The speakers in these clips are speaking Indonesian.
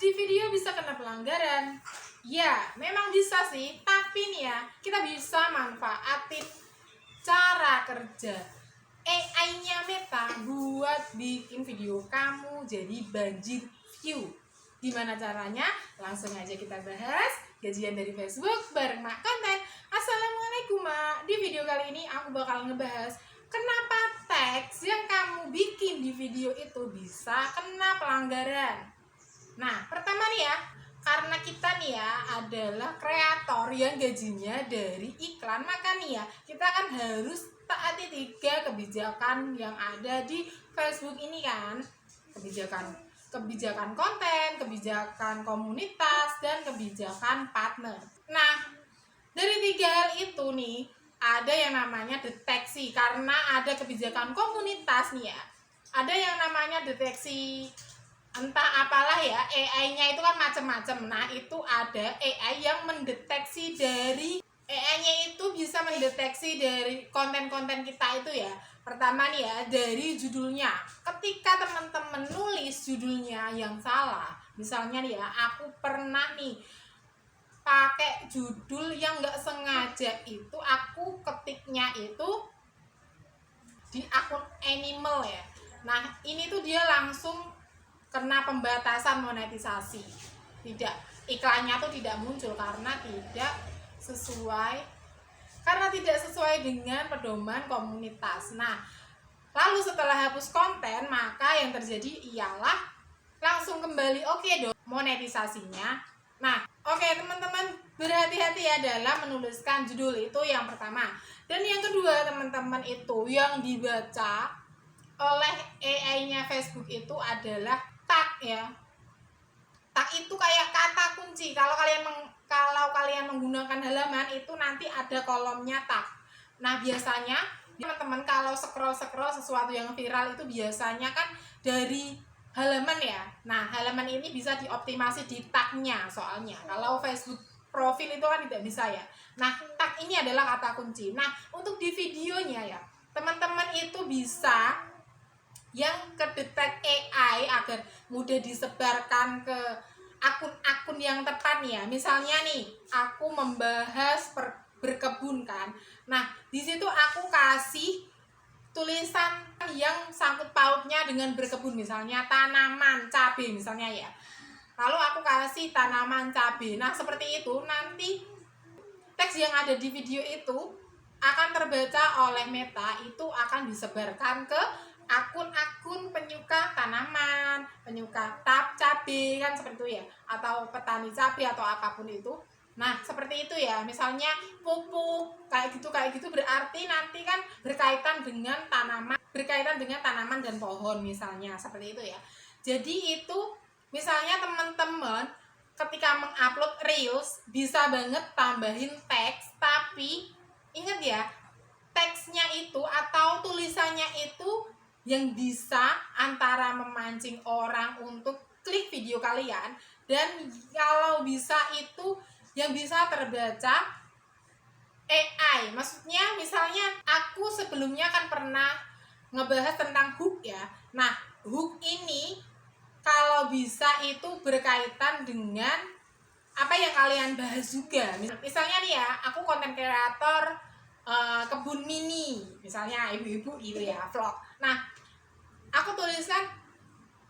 di video bisa kena pelanggaran. Ya, memang bisa sih, tapi nih ya, kita bisa manfaatin cara kerja AI-nya Meta buat bikin video kamu jadi banjir view. Gimana caranya? Langsung aja kita bahas gajian dari Facebook bareng Mak Konten. Assalamualaikum Mak. Di video kali ini aku bakal ngebahas kenapa teks yang kamu bikin di video itu bisa kena pelanggaran. Nah, pertama nih ya, karena kita nih ya adalah kreator yang gajinya dari iklan, maka nih ya kita kan harus taati 3 kebijakan yang ada di Facebook ini kan. Kebijakan konten, kebijakan komunitas, dan kebijakan partner. Nah, dari 3 hal itu nih ada yang namanya deteksi, karena ada kebijakan komunitas nih ya. Ada yang namanya deteksi entah apalah ya, AI-nya itu kan macam-macam. Nah, itu ada AI yang mendeteksi dari AI-nya itu bisa mendeteksi dari konten-konten kita itu ya. Pertama nih ya, dari judulnya. Ketika teman-teman nulis judulnya yang salah, misalnya nih ya, aku pernah nih pakai judul yang nggak sengaja itu aku ketiknya itu di akun animal ya. Nah, ini tuh dia langsung kena pembatasan monetisasi. Tidak, iklannya tuh tidak muncul karena tidak sesuai dengan pedoman komunitas. Nah, lalu setelah hapus konten, maka yang terjadi ialah langsung kembali oke dong monetisasinya. Nah, oke teman-teman, berhati-hati ya dalam menuliskan judul, itu yang pertama. Dan yang kedua teman-teman, itu yang dibaca oleh AI-nya Facebook itu adalah tag ya. Tag itu kayak kata kunci. Kalau kalian menggunakan halaman itu nanti ada kolomnya tag. Nah, biasanya teman-teman kalau scroll sesuatu yang viral itu biasanya kan dari halaman ya. Nah, halaman ini bisa dioptimasi di tagnya soalnya. Kalau Facebook profil itu kan tidak bisa ya. Nah, tag ini adalah kata kunci. Nah, untuk di videonya ya, teman-teman itu bisa yang kedetek AI agar mudah disebarkan ke akun-akun yang tepat ya. Misalnya nih, aku membahas berkebun kan. Nah, di situ aku kasih tulisan yang sangkut pautnya dengan berkebun, misalnya tanaman cabai misalnya ya. Lalu aku kasih tanaman cabai. Nah, seperti itu nanti teks yang ada di video itu akan terbaca oleh Meta, itu akan disebarkan ke akun-akun penyuka tanaman, penyuka cabai kan seperti itu ya, atau petani cabai atau apapun itu. Nah, seperti itu ya. Misalnya pupuk kayak gitu berarti nanti kan berkaitan dengan tanaman dan pohon misalnya, seperti itu ya. Jadi itu misalnya teman-teman ketika mengupload reels bisa banget tambahin teks, tapi ingat ya, teksnya itu atau tulisannya itu yang bisa antara memancing orang untuk klik video kalian, dan kalau bisa itu yang bisa terbaca AI. Maksudnya misalnya aku sebelumnya kan pernah ngebahas tentang hook ya. Nah, hook ini kalau bisa itu berkaitan dengan apa yang kalian bahas juga. Misalnya nih ya, aku konten kreator kebun mini, misalnya ibu-ibu gitu ya, vlog. Nah, aku tuliskan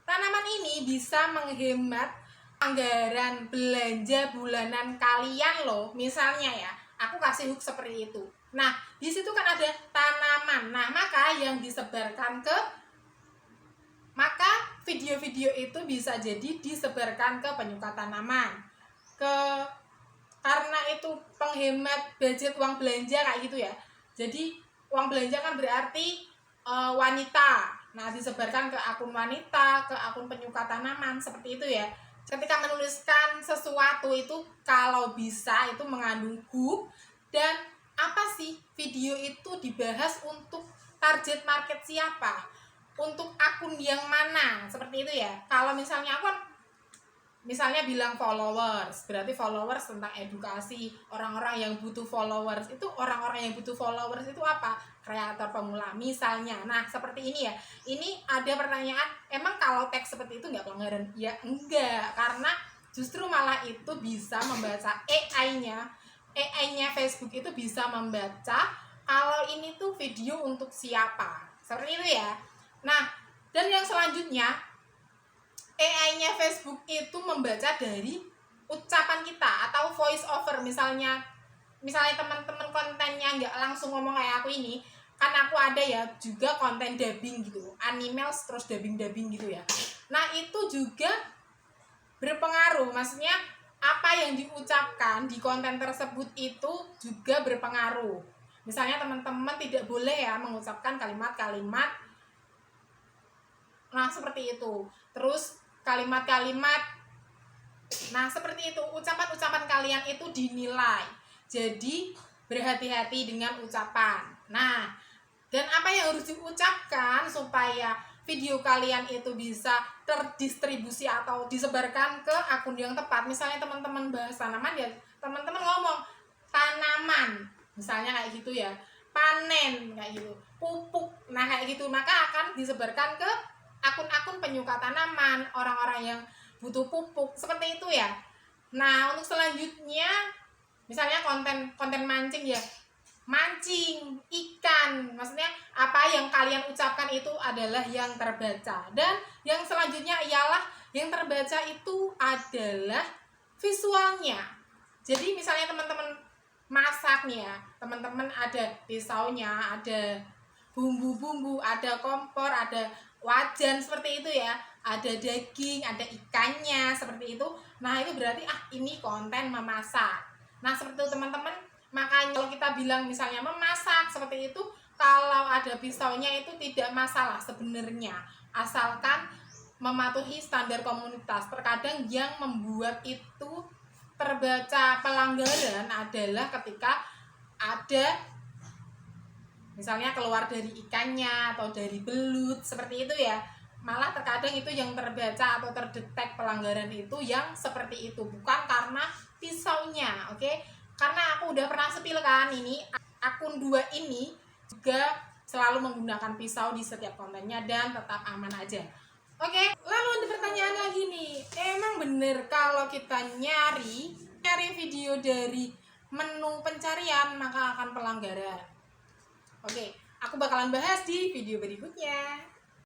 tanaman ini bisa menghemat anggaran belanja bulanan kalian loh, misalnya ya. Aku kasih hook seperti itu. Nah, di situ kan ada tanaman. Nah, maka yang disebarkan maka video-video itu bisa jadi disebarkan ke penyuka tanaman, karena itu penghemat budget uang belanja kayak gitu ya. Jadi uang belanja kan berarti wanita. Nah, disebarkan ke akun wanita, ke akun penyuka tanaman, seperti itu ya. Ketika menuliskan sesuatu itu kalau bisa itu mengandung hook, dan apa sih video itu dibahas untuk target market siapa, untuk akun yang mana, seperti itu ya. Kalau misalnya misalnya bilang followers, berarti followers tentang edukasi, orang-orang yang butuh followers. Itu orang-orang yang butuh followers itu apa? Kreator pemula misalnya. Nah, seperti ini ya. Ini ada pertanyaan, emang kalau teks seperti itu nggak pelanggaran? Ya enggak, karena justru malah itu bisa membaca AI-nya Facebook itu bisa membaca kalau ini tuh video untuk siapa. Seperti itu ya. Nah, dan yang selanjutnya AI-nya Facebook itu membaca dari ucapan kita atau voice over. Misalnya teman-teman kontennya nggak langsung ngomong kayak aku ini, kan aku ada ya juga konten dubbing gitu, animals terus dubbing gitu ya. Nah itu juga berpengaruh, maksudnya apa yang diucapkan di konten tersebut itu juga berpengaruh. Misalnya teman-teman tidak boleh ya mengucapkan kalimat-kalimat, nah seperti itu. Terus kalimat-kalimat, nah seperti itu, ucapan-ucapan kalian itu dinilai. Jadi berhati-hati dengan ucapan. Nah, dan apa yang harus diucapkan supaya video kalian itu bisa terdistribusi atau disebarkan ke akun yang tepat. Misalnya teman-teman bahas tanaman ya, teman-teman ngomong tanaman, misalnya kayak gitu ya, panen kayak gitu, pupuk, nah kayak gitu, maka akan disebarkan ke akun-akun penyuka tanaman, orang-orang yang butuh pupuk, seperti itu ya. Nah untuk selanjutnya misalnya konten mancing ya, mancing ikan, maksudnya apa yang kalian ucapkan itu adalah yang terbaca. Dan yang selanjutnya ialah yang terbaca itu adalah visualnya. Jadi misalnya teman-teman masak nih ya, teman-teman ada pisaunya, ada bumbu-bumbu, ada kompor, ada wajan, seperti itu ya, ada daging, ada ikannya, seperti itu. Nah itu berarti ini konten memasak. Nah seperti itu teman-teman. Makanya kalau kita bilang misalnya memasak seperti itu, kalau ada pisaunya itu tidak masalah sebenarnya, asalkan mematuhi standar komunitas. Terkadang yang membuat itu terbaca pelanggaran adalah ketika ada misalnya keluar dari ikannya atau dari belut, seperti itu ya. Malah terkadang itu yang terbaca atau terdetek pelanggaran itu yang seperti itu, bukan karena pisaunya. Oke, karena aku udah pernah spill kan, ini akun 2 ini juga selalu menggunakan pisau di setiap kontennya dan tetap aman aja. Oke, lalu ada pertanyaan lagi nih, emang bener kalau kita nyari video dari menu pencarian maka akan pelanggaran? Oke, aku bakalan bahas di video berikutnya.